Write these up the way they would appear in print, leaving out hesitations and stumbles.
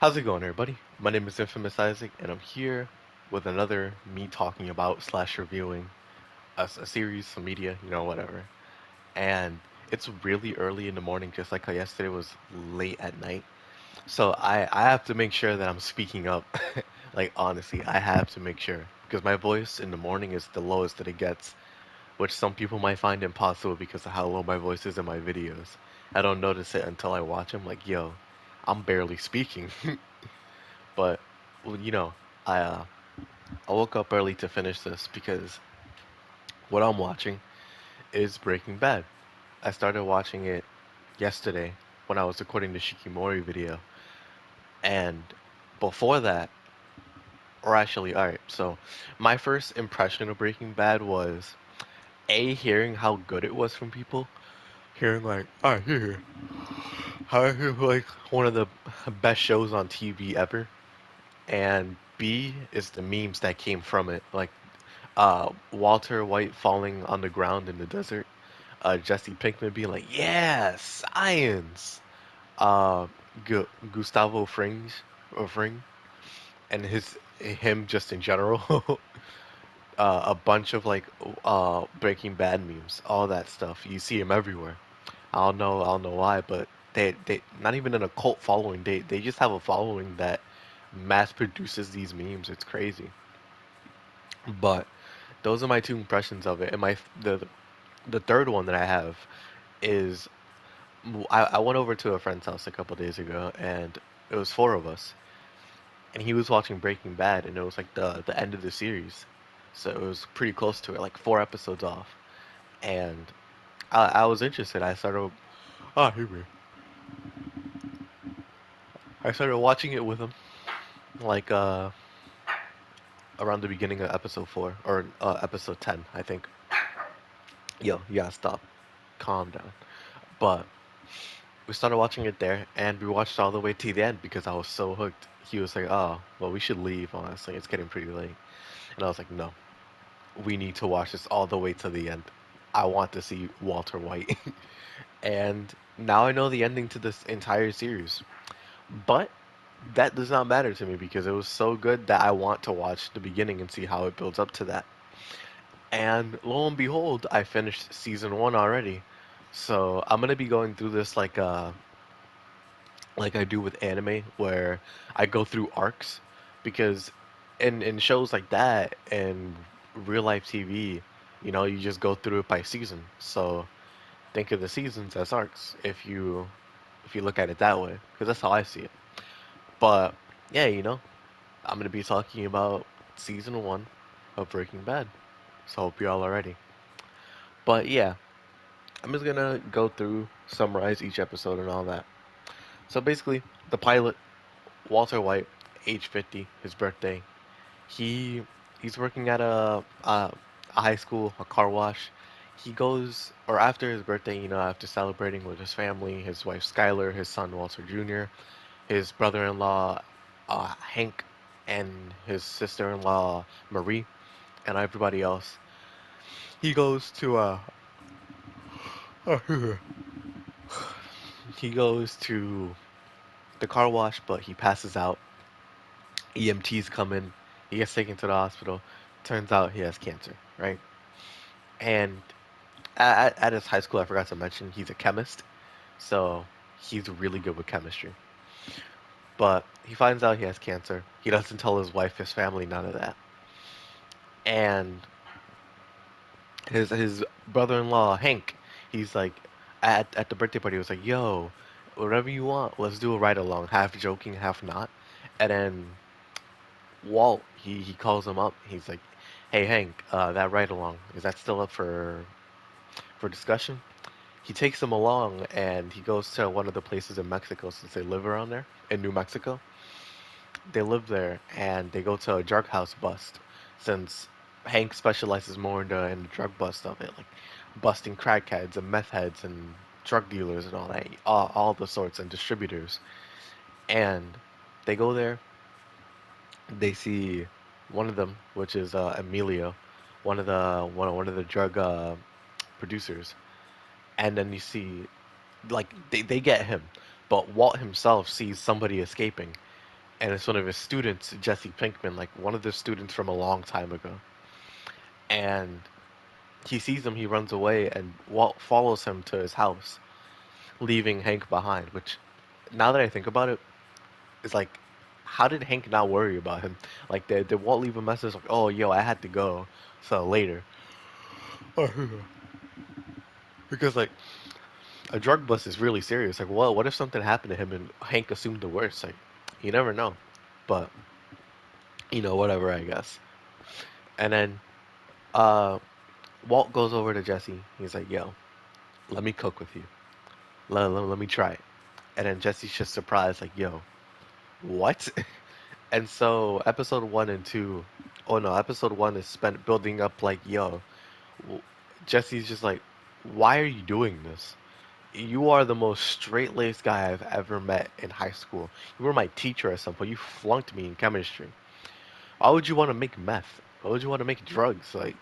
How's it going, everybody? My name is Infamous Isaac, and I'm here with another me talking about slash reviewing a series, some media, whatever. And it's really early in the morning, just like how yesterday was late at night. So I have to make sure that I'm speaking up. Like honestly, I have to make sure because my voice in the morning is the lowest that it gets, which some people might find impossible because of how low my voice is in my videos. I don't notice it until I watch them. Like, yo, I'm barely speaking. But well, I I woke up early to finish this because what I'm watching is Breaking Bad. I started watching it yesterday when I was recording the Shikimori video, and before that, or actually, all right. So my first impression of Breaking Bad was a hearing how good it was from people, hearing like I hear how I hear like one of the best shows on TV ever, and B is the memes that came from it, like Walter White falling on the ground in the desert, Jesse Pinkman being like, "Yeah, science." Uh, Gustavo Fring, and him just in general. A bunch of like Breaking Bad memes, all that stuff. You see him everywhere. I don't know why, but they not even in a cult following. They just have a following that mass produces these memes. It's crazy. But those are my two impressions of it. And the third one that I have is I went over to a friend's house a couple days ago, and it was four of us, and he was watching Breaking Bad, and it was like the end of the series, so it was pretty close to it, like four episodes off, and I was interested. Here we. I started watching it with him, like around the beginning of episode four or episode 10, I think. Yo, yeah, stop, calm down. But we started watching it there, and we watched all the way to the end because I was so hooked. He was like, "Oh, well, we should leave. Honestly, it's getting pretty late." And I was like, "No, we need to watch this all the way to the end. I want to see Walter White." And now I know the ending to this entire series, but that does not matter to me because it was so good that I want to watch the beginning and see how it builds up to that. And lo and behold, I finished season one already. So I'm gonna be going through this like I do with anime, where I go through arcs, because in shows like that and real life TV, you just go through it by season. So think of the seasons as arcs if you look at it that way, because that's how I see it. But yeah, I'm gonna be talking about season one of Breaking Bad. So hope you all are ready. But yeah, I'm just gonna go through, summarize each episode and all that. So basically, the pilot, Walter White, age 50, his birthday. He he's working at a high school, a car wash. He goes, or after his birthday, after celebrating with his family, his wife Skylar, his son Walter Jr., his brother-in-law Hank, and his sister-in-law Marie, and everybody else. He goes to he goes to the car wash, but he passes out. EMTs come in. He gets taken to the hospital. Turns out he has cancer, right? And at his high school, I forgot to mention, he's a chemist, so he's really good with chemistry. But he finds out he has cancer. He doesn't tell his wife, his family, none of that. And his brother-in-law Hank, he's like at the birthday party, he was like, "Yo, whatever you want, let's do a ride along," half joking, half not. And then Walt, he calls him up. He's like, "Hey Hank, that ride along, is that still up for discussion?" He takes him along, and he goes to one of the places in Mexico since they live around there in New Mexico. They live there, and they go to a drug house bust since Hank specializes more in the drug bust of it, like busting crackheads and meth heads and drug dealers and all that, all the sorts and distributors. And they go there. They see one of them, which is Emilio, one of the drug producers, and then you see like they get him, but Walt himself sees somebody escaping, and it's one of his students, Jesse Pinkman, like one of the students from a long time ago. And he sees him, he runs away, and Walt follows him to his house, leaving Hank behind. Which, now that I think about it, is like, how did Hank not worry about him? Like, did Walt leave a message like, "Oh, yo, I had to go, so later," because like a drug bust is really serious. Like, well, what if something happened to him and Hank assumed the worst? Like, you never know. But whatever, I guess. And then uh, Walt goes over to Jesse. He's like, "Yo, let me cook with you. Let me try it." And then Jesse's just surprised, like, "Yo, what?" And so episode 1 and 2, oh no, episode 1 is spent building up like, "Yo, w- Jesse's just like, why are you doing this? You are the most straight-laced guy I've ever met in high school. You were my teacher at some point. You flunked me in chemistry. Why would you want to make meth? Why would you want to make drugs? Like,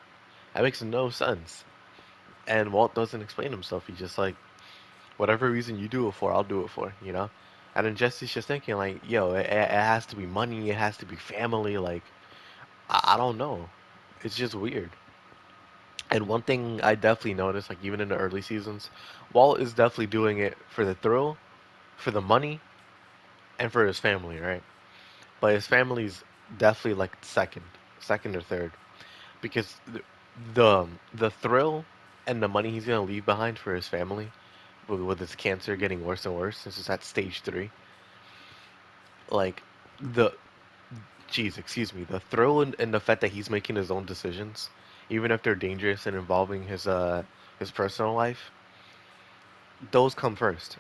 that makes no sense." And Walt doesn't explain himself. He's just like, whatever reason you do it for, I'll do it for. And then Jesse's just thinking like, yo, it has to be money. It has to be family. Like, I don't know. It's just weird. And one thing I definitely noticed, like even in the early seasons, Walt is definitely doing it for the thrill, for the money, and for his family, right? But his family's definitely like second or third, because the thrill and the money he's gonna leave behind for his family, with his cancer getting worse and worse since it's at stage 3, like the excuse me, the thrill and the fact that he's making his own decisions, even if they're dangerous and involving his personal life, those come first.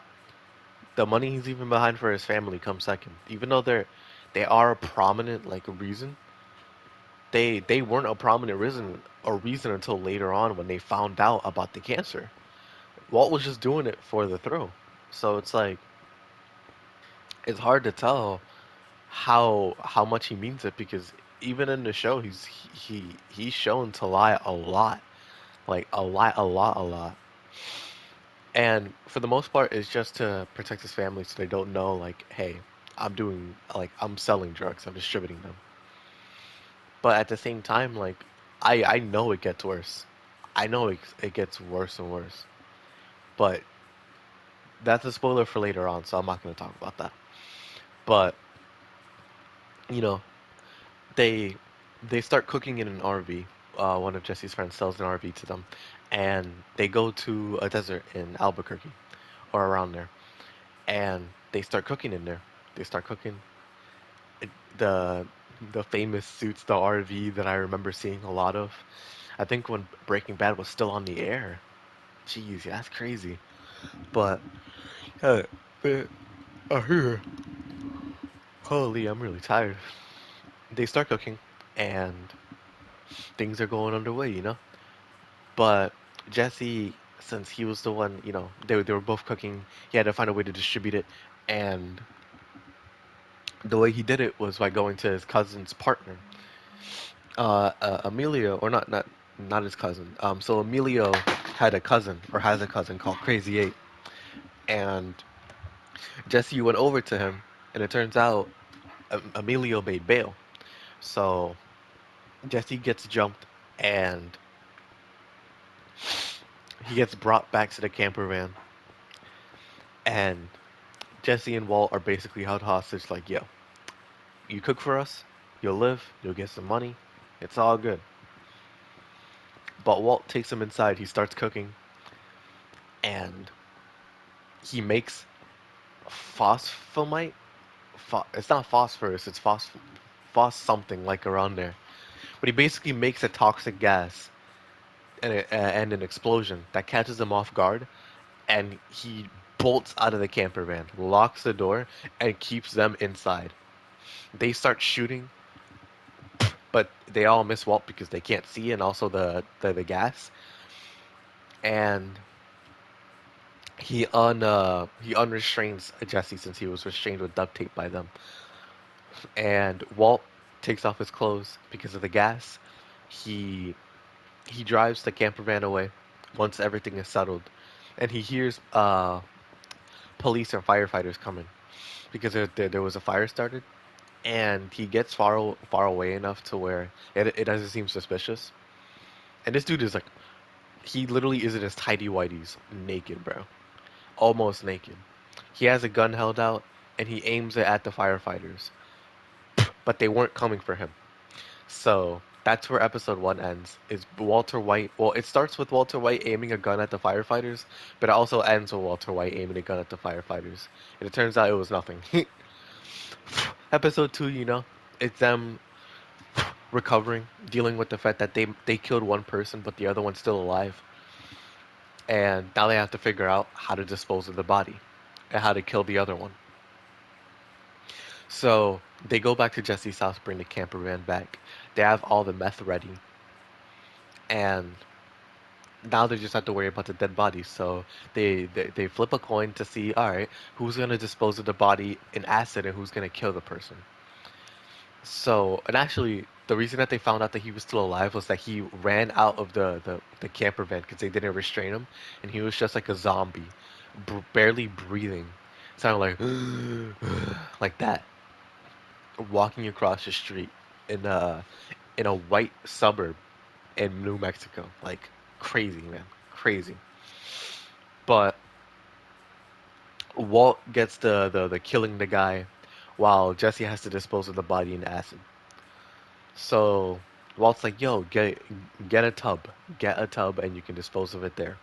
The money he's leaving behind for his family comes second. Even though they are a prominent like reason, they weren't a prominent reason until later on when they found out about the cancer. Walt was just doing it for the thrill. So it's like it's hard to tell how much he means it, because even in the show he's shown to lie a lot. Like a lot. And for the most part it's just to protect his family so they don't know like, hey, I'm selling drugs, I'm distributing them. But at the same time, like, I know it gets worse. I know it gets worse and worse. But that's a spoiler for later on, so I'm not going to talk about that. But you know, they they start cooking in an RV. One of Jesse's friends sells an RV to them, and they go to a desert in Albuquerque or around there, and they start cooking in there. They start cooking. It, the famous suits, the RV that I remember seeing a lot of. I think when Breaking Bad was still on the air. Jeez, yeah, that's crazy. But uh, but, here, holy, I'm really tired. They start cooking, and things are going underway. But Jesse, since he was the one, they were both cooking. He had to find a way to distribute it, and the way he did it was by going to his cousin's partner, Emilio, or not his cousin. So Emilio had a cousin, or has a cousin called Crazy Eight, and Jesse went over to him, and it turns out Emilio made bail. So Jesse gets jumped, and he gets brought back to the camper van, and Jesse and Walt are basically held hostage. Like, yo, you cook for us, you'll live, you'll get some money, it's all good. But Walt takes him inside. He starts cooking, and he makes phosphomite. It's not phosphorus. It's phos something like around there. But he basically makes a toxic gas and an explosion that catches him off guard, and he bolts out of the camper van, locks the door, and keeps them inside. They start shooting, but they all miss Walt because they can't see, and also the gas. And he unrestrains Jesse since he was restrained with duct tape by them. And Walt takes off his clothes because of the gas. He he drives the camper van away once everything is settled, and he hears police and firefighters coming because there was a fire started. and he gets far away enough to where it doesn't seem suspicious. And this dude is like, he literally is in his tidy whities, naked, bro, almost naked. He has a gun held out, and he aims it at the firefighters, but they weren't coming for him. So that's where episode one ends. Is Walter White? Well, it starts with Walter White aiming a gun at the firefighters, but it also ends with Walter White aiming a gun at the firefighters. And it turns out it was nothing. Episode two, it's them recovering, dealing with the fact that they killed one person, but the other one's still alive, and now they have to figure out how to dispose of the body and how to kill the other one. So they go back to Jesse's house, bring the camper van back. They have all the meth ready, and now they just have to worry about the dead body. So they flip a coin to see, all right, who's gonna dispose of the body in acid and who's gonna kill the person. So, and actually, the reason that they found out that he was still alive was that he ran out of the camper van because they didn't restrain him, and he was just like a zombie, barely breathing, sounded like that, walking across the street in a white suburb in New Mexico, like crazy, man, crazy. But Walt gets the killing the guy, while Jesse has to dispose of the body in acid. So Walt's like, "Yo, get a tub, get a tub, and you can dispose of it there,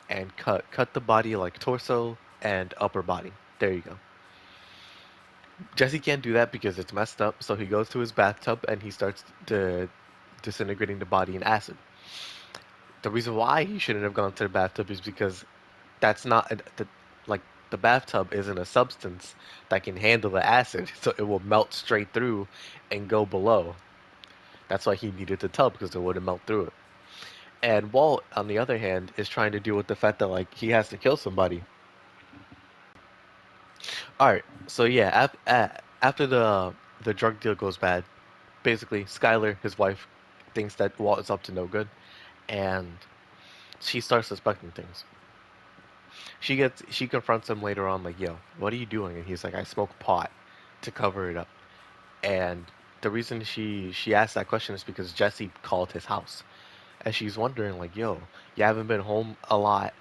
and cut the body like torso and upper body. There you go." Jesse can't do that because it's messed up, so he goes to his bathtub and he starts disintegrating the body in acid. The reason why he shouldn't have gone to the bathtub is because that's not like the bathtub isn't a substance that can handle the acid, so it will melt straight through and go below. That's why he needed the tub because it wouldn't melt through it. And Walt, on the other hand, is trying to deal with the fact that like he has to kill somebody. All right, so yeah, after the drug deal goes bad, basically Skylar, his wife, thinks that Walt is up to no good, and she starts suspecting things. She confronts him later on, like, "Yo, what are you doing?" And he's like, "I smoke pot to cover it up." And the reason she asked that question is because Jesse called his house, and she's wondering, like, "Yo, you haven't been home a lot.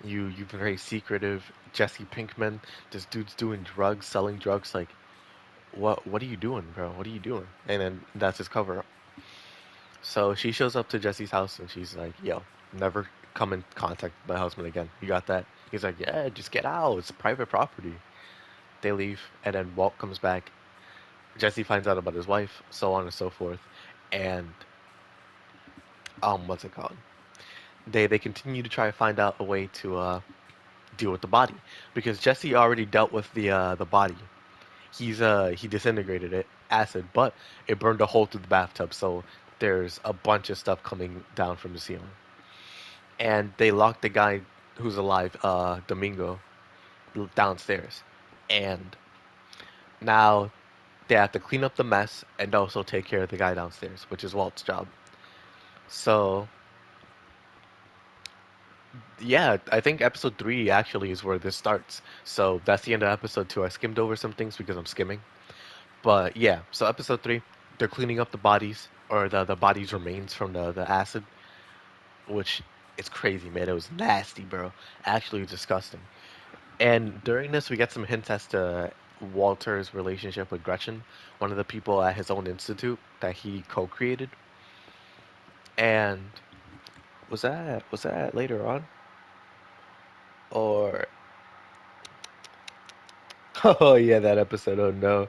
You've been very secretive. Jesse Pinkman, this dude's doing drugs, selling drugs. Like, what are you doing, bro? What are you doing?" And then that's his cover up. So she shows up to Jesse's house and she's like, "Yo, never come in contact with my husband again. You got that?" He's like, "Yeah, just get out. It's private property." They leave, and then Walt comes back. Jesse finds out about his wife, so on and so forth, and what's it called? They continue to try to find out a way to deal with the body because Jesse already dealt with the body. He disintegrated it, acid, but it burned a hole through the bathtub, so there's a bunch of stuff coming down from the ceiling. And they locked the guy who's alive, Domingo, downstairs. And now they have to clean up the mess and also take care of the guy downstairs, which is Walt's job. So yeah, I think episode three actually is where this starts. So that's the end of episode two. I skimmed over some things because I'm skimming. But yeah, so episode three, they're cleaning up the bodies or the body's remains from the acid, which it's crazy, man. It was nasty, bro. Actually disgusting. And during this, we get some hints as to Walter's relationship with Gretchen, one of the people at his own institute that he co-created. And was that later on, or oh yeah, that episode. Oh no.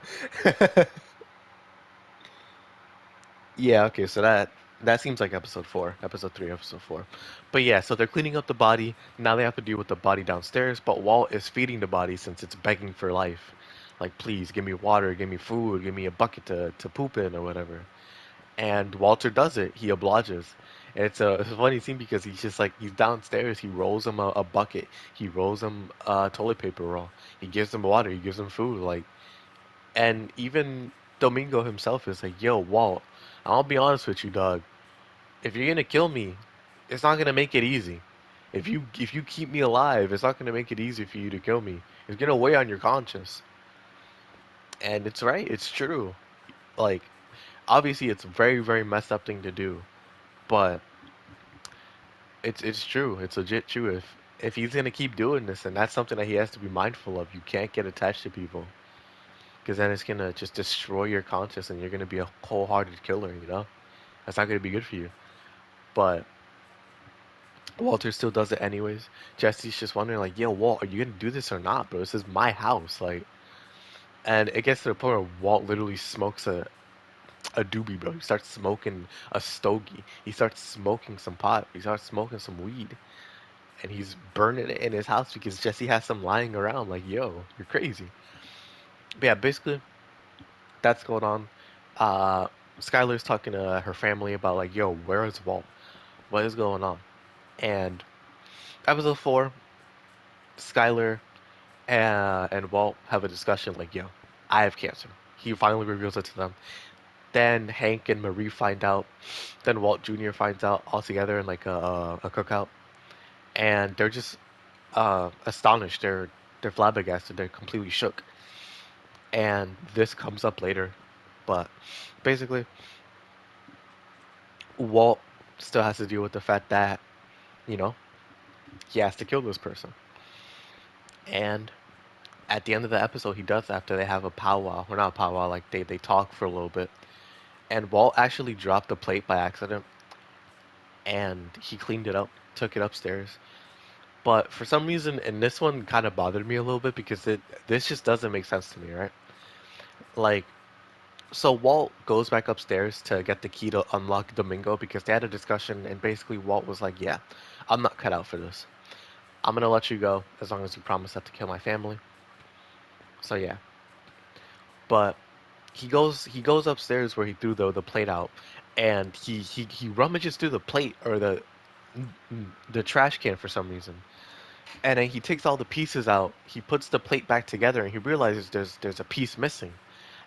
Yeah, okay, so that seems like episode four, episode three, episode four. But yeah, so they're cleaning up the body. Now they have to deal with the body downstairs, but Walt is feeding the body since it's begging for life. Like, please give me water, give me food, give me a bucket to poop in or whatever. And Walter does it. He obliges. And it's a funny scene because he's just like he's downstairs. He rolls him a bucket. He rolls him a toilet paper roll. He gives him water. He gives him food. Like, and even Domingo himself is like, "Yo, Walt, I'll be honest with you, dog. If you're gonna kill me, it's not gonna make it easy. If you keep me alive, it's not gonna make it easy for you to kill me. It's gonna weigh on your conscience." And it's right, it's true. Like, obviously, it's a very, very messed up thing to do, but it's true. It's legit true. If he's gonna keep doing this, and that's something that he has to be mindful of. You can't get attached to people, because then it's gonna just destroy your conscience, and you're gonna be a cold-hearted killer. You know, that's not gonna be good for you. But Walter still does it anyways. Jesse's just wondering, like, yo, Walt, are you gonna do this or not, bro? This is my house, like. And it gets to the point where Walt literally smokes a doobie, bro. He starts smoking a stogie. He starts smoking some pot. He starts smoking some weed. And he's burning it in his house because Jesse has some lying around. Like, yo, you're crazy. But yeah, basically, that's going on. Uh, Skylar's talking to her family about, like, yo, where is Walt? What is going on? And episode 4, Skylar and Walt have a discussion, like, yo, I have cancer. He finally reveals it to them. Then Hank and Marie find out. Then Walt Jr. finds out all together in like a cookout, and they're just astonished. They're flabbergasted. They're completely shook. And this comes up later, but basically, Walt still has to deal with the fact that you know he has to kill this person. And at the end of the episode, he does after they have a powwow. Or not a powwow, like they talk for a little bit. And Walt actually dropped the plate by accident, and he cleaned it up, took it upstairs. But for some reason, and this one kind of bothered me a little bit because this just doesn't make sense to me, right? Like, so Walt goes back upstairs to get the key to unlock Domingo because they had a discussion, and basically Walt was like, "Yeah, I'm not cut out for this. I'm gonna let you go as long as you promise not to kill my family." So yeah, but he goes upstairs where he threw the plate out, and he rummages through the plate or the trash can for some reason. And then he takes all the pieces out. He puts the plate back together, and he realizes there's a piece missing,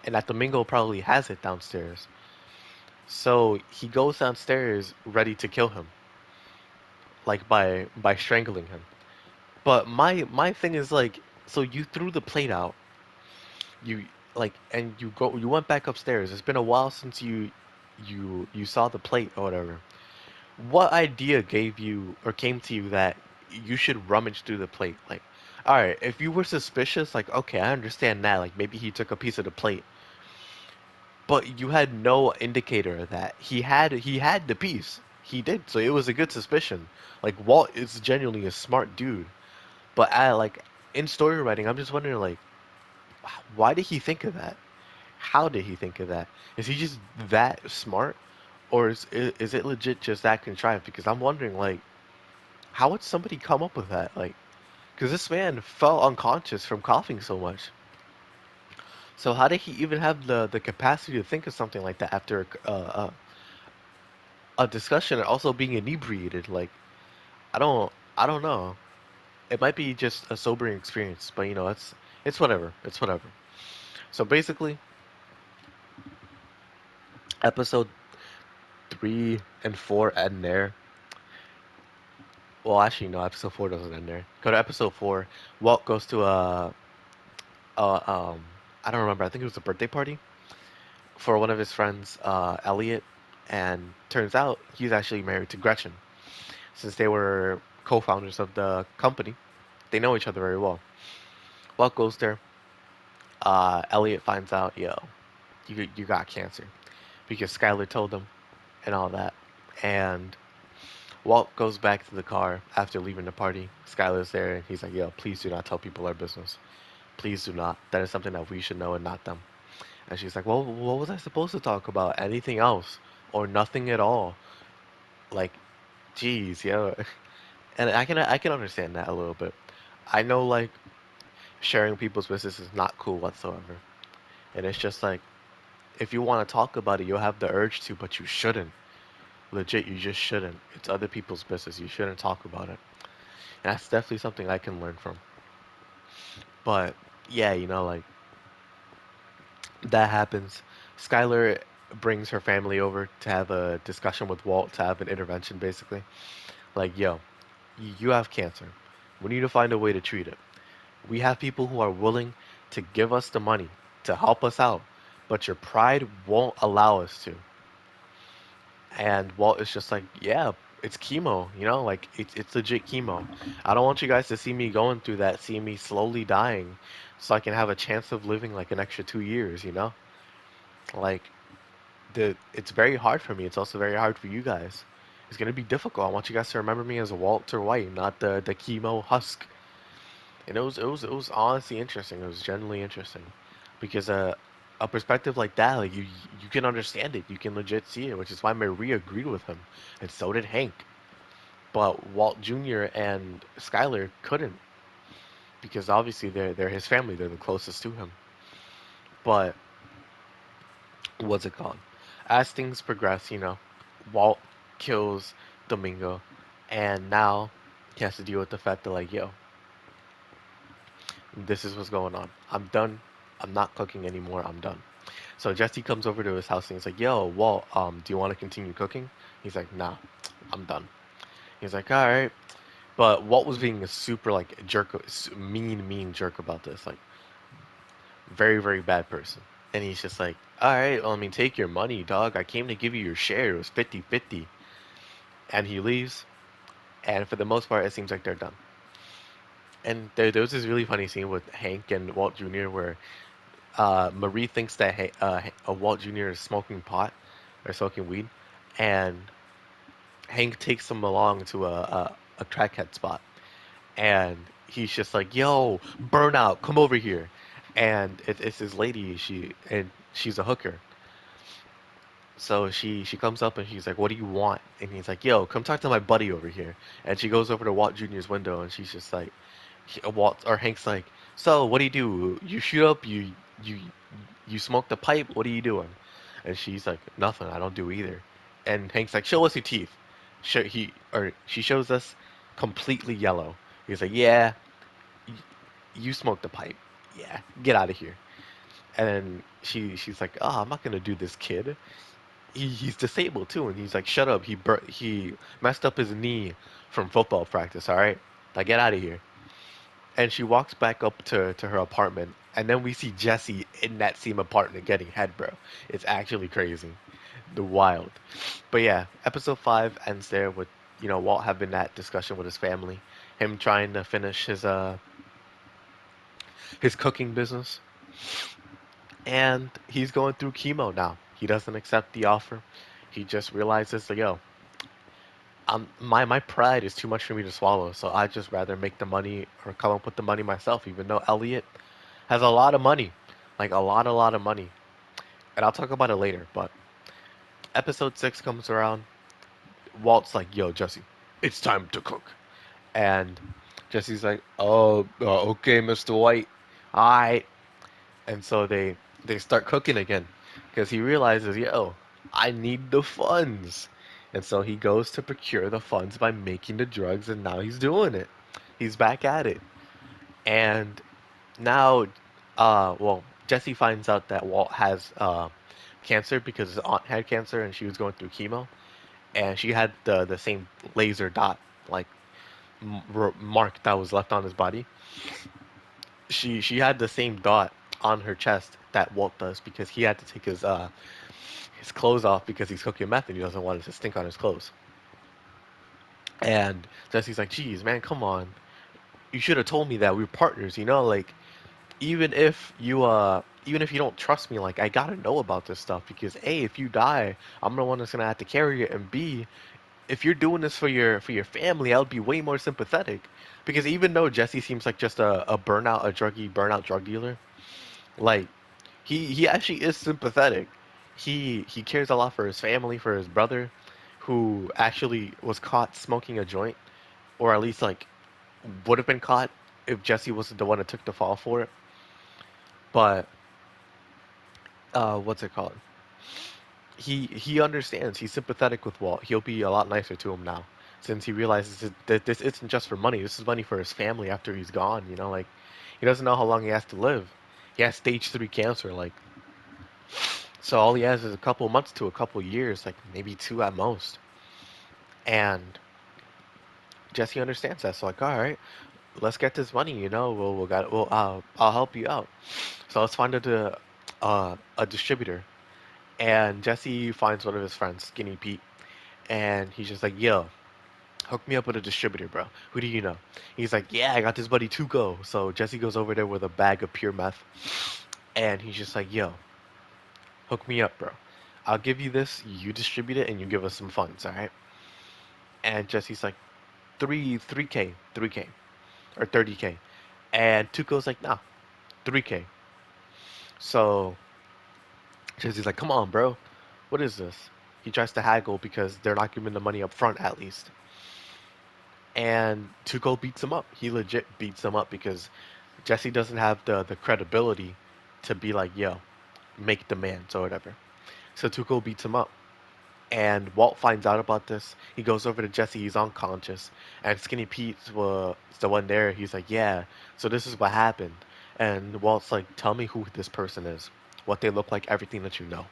and that Domingo probably has it downstairs. So he goes downstairs ready to kill him, like by strangling him. But my thing is like, so you threw the plate out, you like, and you went back upstairs. It's been a while since you saw the plate or whatever. What idea gave you or came to you that you should rummage through the plate? Like, all right, if you were suspicious, like, okay, I understand that. Like, maybe he took a piece of the plate, but you had no indicator of that. He had the piece. He did, so it was a good suspicion. Like, Walt is genuinely a smart dude, but in story writing, I'm just wondering, like, why did he think of that? How did he think of that? Is he just that smart, or is it legit just that contrived? Because I'm wondering, like, how would somebody come up with that? Like, because this man fell unconscious from coughing so much. So how did he even have the capacity to think of something like that after a discussion and also being inebriated? Like, I don't know. It might be just a sobering experience, but it's whatever. It's whatever. So basically, episode 3 and 4 end there. Well, actually, no. Episode 4 doesn't end there. Go to episode 4. Walt goes to a I don't remember. I think it was a birthday party for one of his friends, Elliot, and turns out he's actually married to Gretchen. Since they were co-founders of the company, they know each other very well. Walt goes there. Elliot finds out, yo, you got cancer because Skylar told him and all that. And Walt goes back to the car after leaving the party. Skylar's there, and he's like, yo, please do not tell people our business. Please do not. That is something that we should know and not them. And she's like, well, what was I supposed to talk about? Anything else? Or nothing at all? Like, geez, yo. And I can understand that a little bit. I know like sharing people's business is not cool whatsoever. And it's just like if you want to talk about it, you'll have the urge to, but you shouldn't. Legit, you just shouldn't. It's other people's business. You shouldn't talk about it. And that's definitely something I can learn from. But yeah, like that happens. Skylar brings her family over to have a discussion with Walt to have an intervention basically. Like, yo, you have cancer. We need to find a way to treat it. We have people who are willing to give us the money. to help us out, but your pride won't allow us to. And Walt is just like, yeah, it's chemo, like it's legit chemo. I don't want you guys to see me going through that, see me slowly dying, so I can have a chance of living like an extra 2 years. Like it's very hard for me. It's also very hard for you guys. It's gonna be difficult. I want you guys to remember me as Walter White, not the chemo husk. And it was honestly interesting. It was genuinely interesting because a perspective like that, like you can understand it. You can legit see it, which is why Maria agreed with him, and so did Hank. But Walt Jr. and Skyler couldn't because obviously they're his family. They're the closest to him. But what's it called? As things progress, Walt kills Domingo, and now he has to deal with the fact that like, yo, this is what's going on. I'm done. I'm not cooking anymore. I'm done. So Jesse comes over to his house and he's like, "Yo, Walt, do you want to continue cooking?" He's like, "Nah, I'm done." He's like, "All right," but Walt was being a super like jerk, mean jerk about this, like very very bad person. And he's just like, "All right, well, I mean, take your money, dog. I came to give you your share. It was 50-50." And he leaves. And for the most part, it seems like they're done. And there was this really funny scene with Hank and Walt Jr. where Marie thinks that Walt Jr. is smoking pot or smoking weed, and Hank takes him along to a crackhead spot, and he's just like, "Yo, burnout, come over here," and it's this lady, she's a hooker, so she comes up and she's like, "What do you want?" And he's like, "Yo, come talk to my buddy over here," and she goes over to Walt Jr.'s window, and she's just like, Walt or Hank's like, "So what do you do? You shoot up? You you smoke the pipe? What are you doing?" And she's like, "Nothing. I don't do either." And Hank's like, "Show us your teeth." She shows us completely yellow. He's like, "Yeah, you smoke the pipe. Yeah, get out of here." And then she's like, "Oh, I'm not gonna do this kid. He's disabled too." And he's like, "Shut up. He messed up his knee from football practice. All right, now get out of here." And she walks back up to her apartment, and then we see Jesse in that same apartment getting head, bro. It's actually crazy, the wild. But yeah, episode 5 ends there with Walt having that discussion with his family, him trying to finish his cooking business, and he's going through chemo now. He doesn't accept the offer. He just realizes that, yo, my pride is too much for me to swallow, so I just rather make the money or come up with the money myself, even though Elliot has a lot of money, like a lot of money. And I'll talk about it later. But episode 6 comes around. Walt's like, "Yo, Jesse, it's time to cook." And Jesse's like, "Oh, okay, Mr. White. All right." And so they start cooking again because he realizes, yo, I need the funds. And so he goes to procure the funds by making the drugs, and now he's doing it. He's back at it. And now, well, Jesse finds out that Walt has cancer because his aunt had cancer and she was going through chemo, and she had the same laser dot like mark that was left on his body. She had the same dot on her chest that Walt does because he had to take his clothes off because he's cooking meth and he doesn't want it to stink on his clothes. And Jesse's like, "Geez, man, come on. You should have told me that we were partners, like even if you don't trust me, like I gotta know about this stuff because A, if you die, I'm the one that's gonna have to carry it, and B, if you're doing this for your family, I would be way more sympathetic. Because even though Jesse seems like just a burnout drug dealer, like he actually is sympathetic. He cares a lot for his family, for his brother, who actually was caught smoking a joint, or at least like would have been caught if Jesse wasn't the one that took the fall for it. But what's it called? He understands. He's sympathetic with Walt. He'll be a lot nicer to him now, since he realizes that this isn't just for money. This is money for his family after he's gone. Like he doesn't know how long he has to live. He has stage 3 cancer, like so all he has is a couple months to a couple years, like maybe 2 at most. And Jesse understands that. So like, all right, let's get this money. We'll I'll help you out. So let's find out a distributor, and Jesse finds one of his friends, Skinny Pete, and he's just like, "Yo, hook me up with a distributor, bro. Who do you know?" He's like, "Yeah, I got this buddy Tuco." So Jesse goes over there with a bag of pure meth, and he's just like, "Yo, hook me up, bro. I'll give you this. You distribute it, and you give us some funds, all right?" And Jesse's like, three k, 3K, or 30K, and Tuco's like, "Nah, 3K." So Jesse's like, "Come on, bro. What is this?" He tries to haggle because they're not giving the money up front at least. And Tuco beats him up. He legit beats him up because Jesse doesn't have the credibility to be like, yo, make demands or whatever. So Tuco beats him up. And Walt finds out about this. He goes over to Jesse. He's unconscious. And Skinny Pete's the one there. He's like, yeah, so this is what happened. And Walt's like, tell me who this person is, what they look like, everything that you know.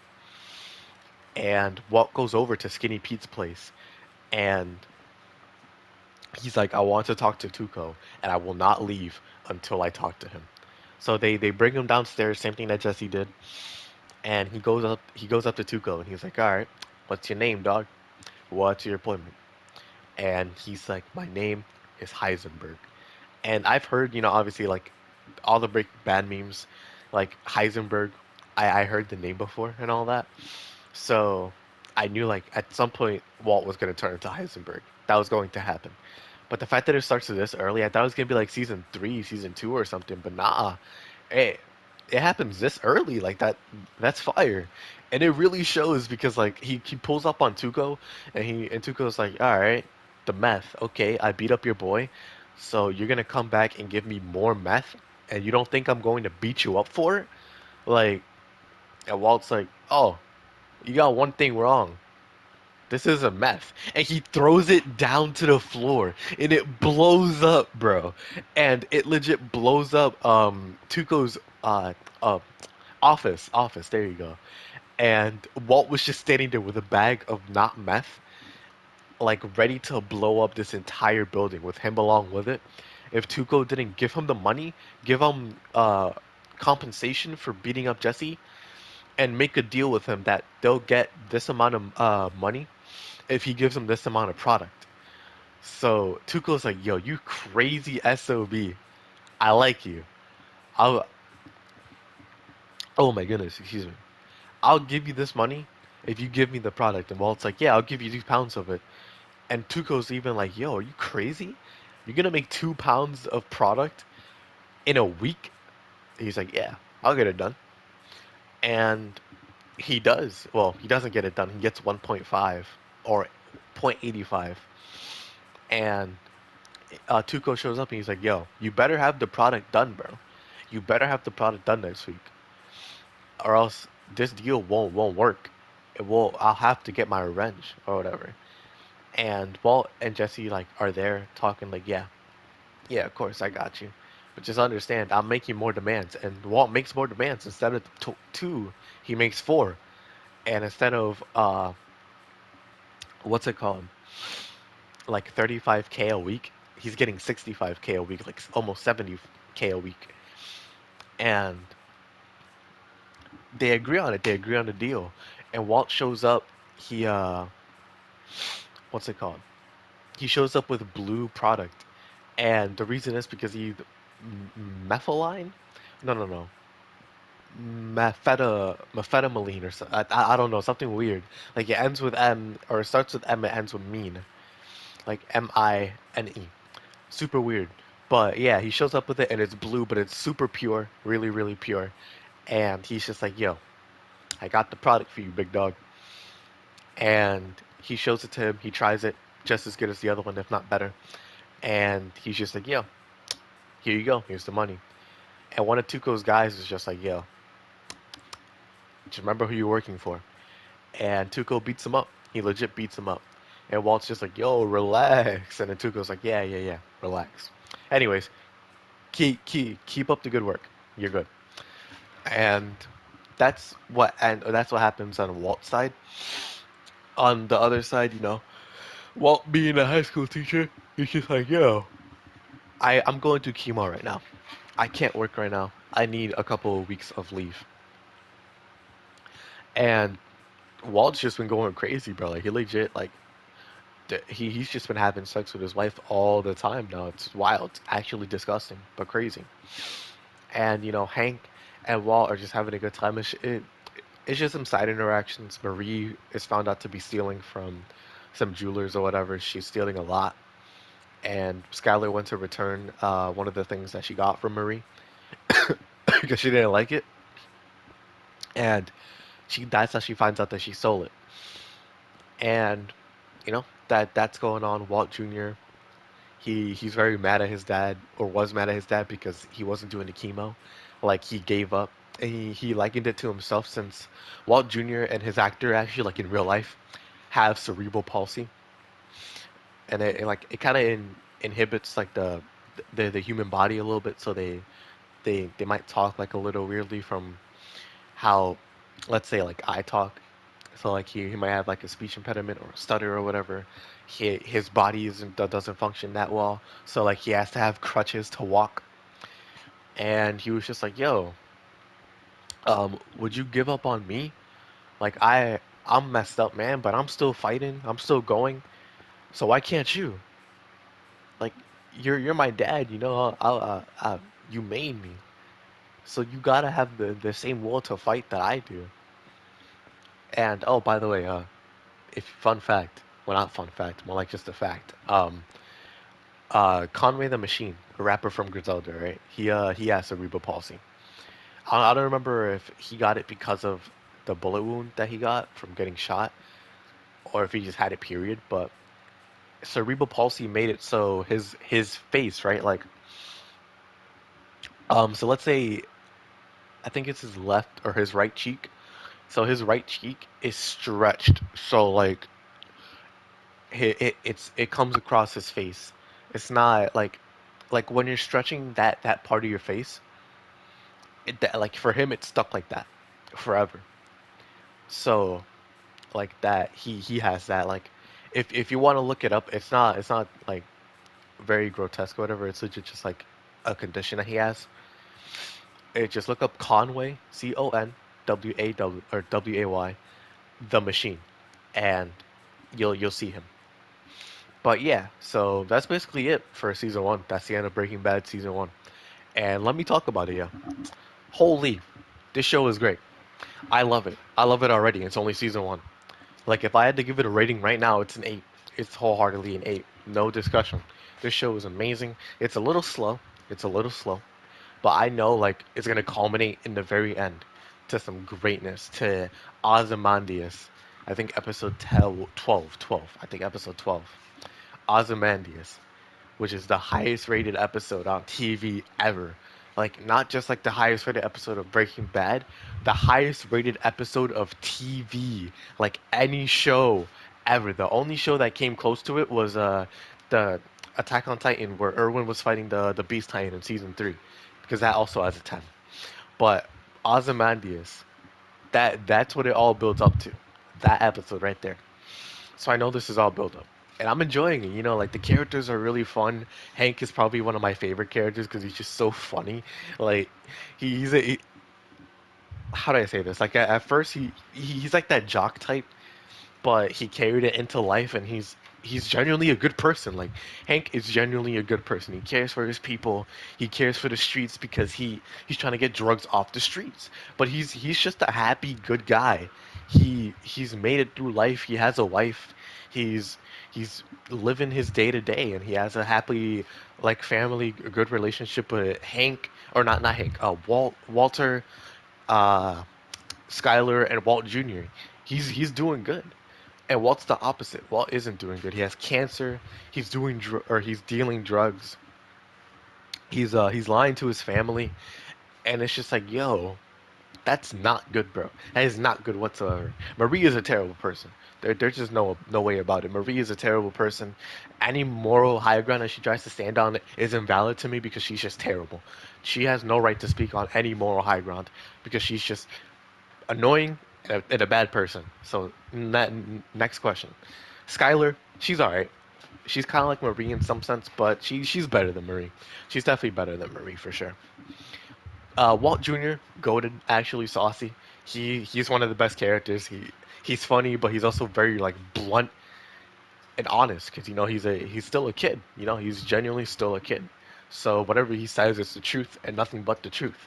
And Walt goes over to Skinny Pete's place. And he's like, I want to talk to Tuco. And I will not leave until I talk to him. So they bring him downstairs, same thing that Jesse did. And he goes up to Tuco and he's like, all right, what's your name, dog? What's your appointment? And he's like, my name is Heisenberg. And I've heard, obviously, like all the Breaking Bad memes, like Heisenberg. I heard the name before and all that. So I knew like at some point Walt was gonna turn into Heisenberg. That was going to happen. But the fact that it starts this early, I thought it was gonna be like season three, season two, or something. But nah, hey, it happens this early like that. That's fire, and it really shows because like he pulls up on Tuco, and Tuco's like, all right, the meth. Okay, I beat up your boy, so you're gonna come back and give me more meth, and you don't think I'm going to beat you up for it? Like, and Walt's like, oh, you got one thing wrong. This is a meth. And he throws it down to the floor and it blows up, bro. And it legit blows up Tuco's uh office. There you go. And Walt was just standing there with a bag of not meth, like ready to blow up this entire building with him along with it. If Tuco didn't give him the money, give him compensation for beating up Jesse, and make a deal with him that they'll get this amount of money if he gives them this amount of product. So Tuco's like, yo, you crazy SOB. I like you. I'll, oh my goodness, excuse me. I'll give you this money if you give me the product. And Walt's like, yeah, I'll give you 2 pounds of it. And Tuco's even like, yo, are you crazy? You're gonna make 2 pounds of product in a week? He's like, yeah, I'll get it done. And he does. Well, he doesn't get it done. He gets 1.5 or 0.85. And Tuco shows up and he's like, "Yo, you better have the product done, bro. You better have the product done next week, or else this deal won't work. It will. I'll have to get my revenge or whatever." And Walt and Jesse like are there talking like, "Yeah, yeah, of course I got you, but just understand, I'm making more demands." And Walt makes more demands instead of two, he makes four, and instead of what's it called, like 35K a week, he's getting 65K a week, like almost 70K a week. And they agree on it. They agree on the deal. And Walt shows up. He what's it called? He shows up with blue product, and the reason is because he methyline. No. Methanolamine or something. I don't know, something weird. Like it ends with M or it starts with M. It ends with mean, like Mine. Super weird. But yeah, he shows up with it and it's blue, but it's super pure, really, really pure. And he's just like, yo, I got the product for you, big dog. And he shows it to him. He tries it just as good as the other one, if not better. And he's just like, yo, here you go. Here's the money. And one of Tuco's guys is just like, yo, just remember who you're working for. And Tuco beats him up. He legit beats him up. And Walt's just like, yo, relax. And then Tuco's like, yeah, relax. Anyways, keep up the good work. You're good. And that's what happens on Walt's side. On the other side, Walt being a high school teacher, he's just like, yo, I'm going through chemo right now. I can't work right now. I need a couple of weeks of leave. And Walt's just been going crazy, bro. Like he legit like he's just been having sex with his wife all the time now. It's wild. It's actually disgusting, but crazy. And Hank and Walt are just having a good time. It's just some side interactions. Marie is found out to be stealing from some jewelers or whatever. She's stealing a lot, and Skylar went to return one of the things that she got from Marie because she didn't like it, and that's how she finds out that she stole it. And that's going on. Walt Jr. He's very mad at his dad, or was mad at his dad because he wasn't doing the chemo. Like he gave up. And he likened it to himself since Walt Jr. and his actor actually like in real life have cerebral palsy, and it kind of inhibits like the human body a little bit, so they might talk like a little weirdly from how, let's say, like I talk. So like he might have like a speech impediment or a stutter or whatever. His body doesn't function that well, so like he has to have crutches to walk. And he was just like, "Yo, would you give up on me? Like I'm messed up, man, but I'm still fighting. I'm still going. So why can't you? Like you're my dad. You made me. So you gotta have the same will to fight that I do." And oh, by the way, if fun fact, well not fun fact, more like just a fact. Conway the Machine, a rapper from Griselda, right? He has cerebral palsy. I don't remember if he got it because of the bullet wound that he got from getting shot, or if he just had it period. But cerebral palsy made it so his face, right? Like, so let's say I think it's his left or his right cheek. So his right cheek is stretched, so like it comes across his face. It's not like when you're stretching that part of your face. Like for him, it's stuck like that forever. So like that, he has that. Like if you want to look it up, it's not like very grotesque or whatever. It's legit just like a condition that he has. Just look up Conway, Conwaw or Way, the machine, and you'll see him. But yeah, so that's basically it for season one. That's the end of Breaking Bad season one. And let me talk about it, yeah. Holy, this show is great. I love it. I love it already. It's only season one. Like if I had to give it a rating right now, it's an eight. It's wholeheartedly an eight. No discussion. This show is amazing. It's a little slow. It's a little slow. But I know like it's gonna culminate in the very end to some greatness, to Ozymandias. I think episode 12. I think episode 12. Ozymandias, which is the highest rated episode on TV ever. Like not just like the highest rated episode of Breaking Bad, the highest rated episode of TV, like any show ever. The only show that came close to it was the Attack on Titan where Erwin was fighting the Beast Titan in season 3 because that also has a 10. But Ozymandias, that's what it all builds up to. That episode right there. So I know this is all built up. And I'm enjoying it. Like the characters are really fun. Hank is probably one of my favorite characters because he's just so funny. Like he's how do I say this? Like at first he's like that jock type, but he carried it into life, and he's genuinely a good person. Like Hank is genuinely a good person. He cares for his people. He cares for the streets because he's trying to get drugs off the streets. But he's just a happy, good guy. He's made it through life. He has a wife. He's he's living his day to day, and he has a happy like family, a good relationship with Hank, or not Hank. Walter, uh, Skyler, and Walt Jr. He's doing good. And Walt's the opposite. Walt isn't doing good. He has cancer. He's dealing drugs. He's lying to his family, and it's just like, yo, that's not good, bro. That is not good whatsoever. Marie is a terrible person. There's just no way about it. Marie is a terrible person. Any moral high ground that she tries to stand on is invalid to me because she's just terrible. She has no right to speak on any moral high ground because she's just annoying and a bad person. So next question. Skylar, she's alright. She's kind of like Marie in some sense, but she's better than Marie. She's definitely better than Marie for sure. Walt Jr. goaded, actually saucy. He's one of the best characters. He's funny, but he's also very like blunt and honest because he's still a kid. He's genuinely still a kid. So whatever he says is the truth and nothing but the truth.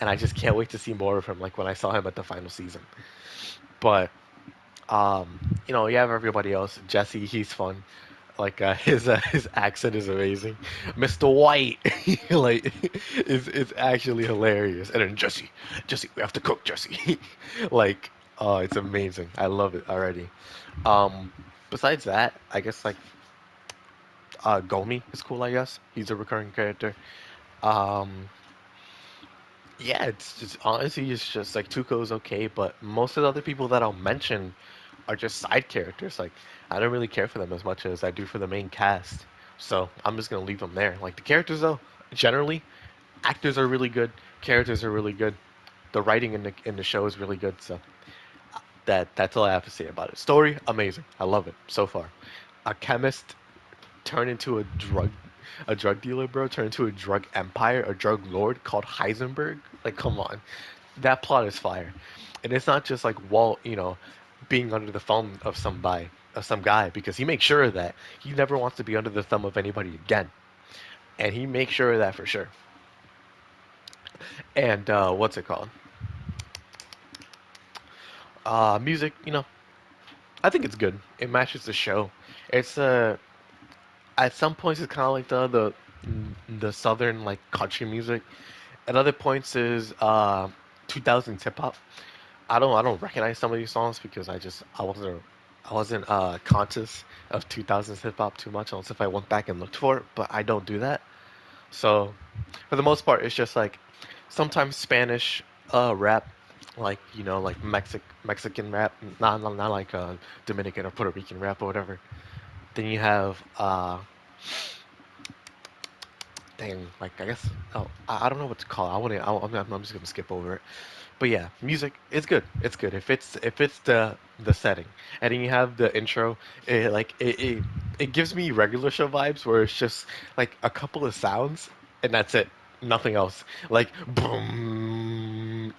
And I just can't wait to see more of him. Like when I saw him at the final season. But you have everybody else. Jesse, he's fun. Like his accent is amazing. Mr. White, like, is actually hilarious. And then Jesse, we have to cook, Jesse. Like, oh, it's amazing. I love it already. Um, Besides that, I guess like Gomi is cool. I guess he's a recurring character. Um, yeah, it's just honestly, it's just like Tuco's okay, but most of the other people that I'll mention are just side characters. Like I don't really care for them as much as I do for the main cast. So I'm just gonna leave them there. Like the characters though, generally, actors are really good, characters are really good. The writing in the show is really good. So that's all I have to say about it. Story, amazing. I love it so far. A chemist turn into a drug dealer, bro. Turn into a drug empire, a drug lord called Heisenberg. Like, come on, that plot is fire, and it's not just like Walt, being under the thumb of some guy, because he makes sure that he never wants to be under the thumb of anybody again, and he makes sure of that for sure. And what's it called? Music, I think it's good. It matches the show. It's at some points it's kind of like the southern like country music. At other points is 2000s hip hop. I don't recognize some of these songs because I wasn't conscious of 2000s hip hop too much unless if I went back and looked for it, but I don't do that. So for the most part, it's just like sometimes Spanish rap, like like Mexican rap, not like Dominican or Puerto Rican rap or whatever. Then you have dang, like I guess, oh, I don't know what to call it. I'm just gonna skip over it. But yeah, music is good. It's good if it's the setting, and then you have the intro. It gives me regular show vibes where it's just like a couple of sounds and that's it, nothing else. Like boom,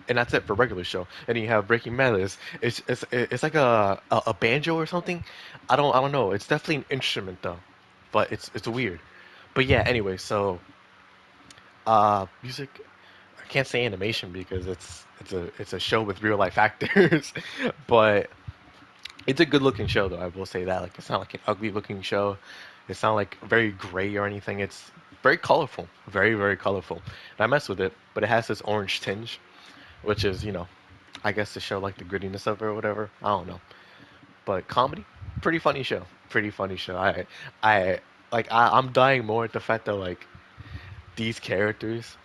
and that's it for regular show. And then you have Breaking Bad. It's like a banjo or something. I don't know. It's definitely an instrument though, but it's weird. But yeah, anyway, so music. I can't say animation because it's a show with real life actors, but it's a good looking show though. I will say that. Like it's not like an ugly looking show. It's not like very gray or anything. It's very colorful, very colorful. And I mess with it, but it has this orange tinge, which is I guess to show like the grittiness of it or whatever. I don't know, but comedy, pretty funny show. Pretty funny show. I I'm dying more at the fact that like these characters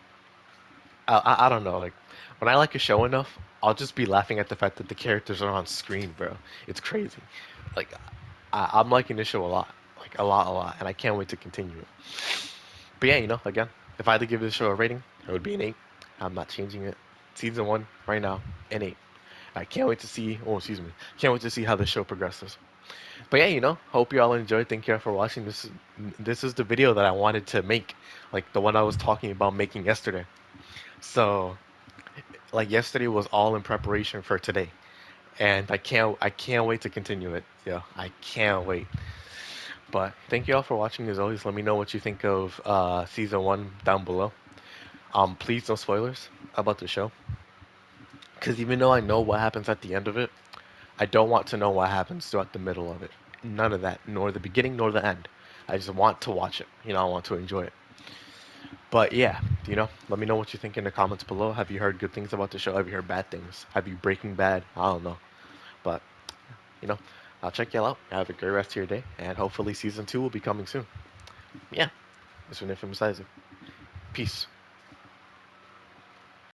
I don't know. Like when I like a show enough, I'll just be laughing at the fact that the characters are on screen, bro. It's crazy. Like I'm liking this show a lot, like a lot, and I can't wait to continue it. But yeah, again, if I had to give this show a rating, it would be an 8. I'm not changing it. Season 1 right now, an 8. I can't wait to see. Oh, excuse me. Can't wait to see how the show progresses. But yeah, hope you all enjoyed. Thank you all for watching. This is the video that I wanted to make, like the one I was talking about making yesterday. So like yesterday was all in preparation for today, and I can't wait to continue it. Yeah, I can't wait. But thank you all for watching. As always, let me know what you think of season 1 down below. Please no spoilers about the show, because even though I know what happens at the end of it, I don't want to know what happens throughout the middle of it. None of that, nor the beginning nor the end. I just want to watch it. I want to enjoy it. But yeah, let me know what you think in the comments below. Have you heard good things about the show? Have you heard bad things? Have you Breaking Bad? I don't know. But, you know, I'll check y'all out. Have a great rest of your day, and hopefully season 2 will be coming soon. Yeah, this is Infamous Isaac. Peace.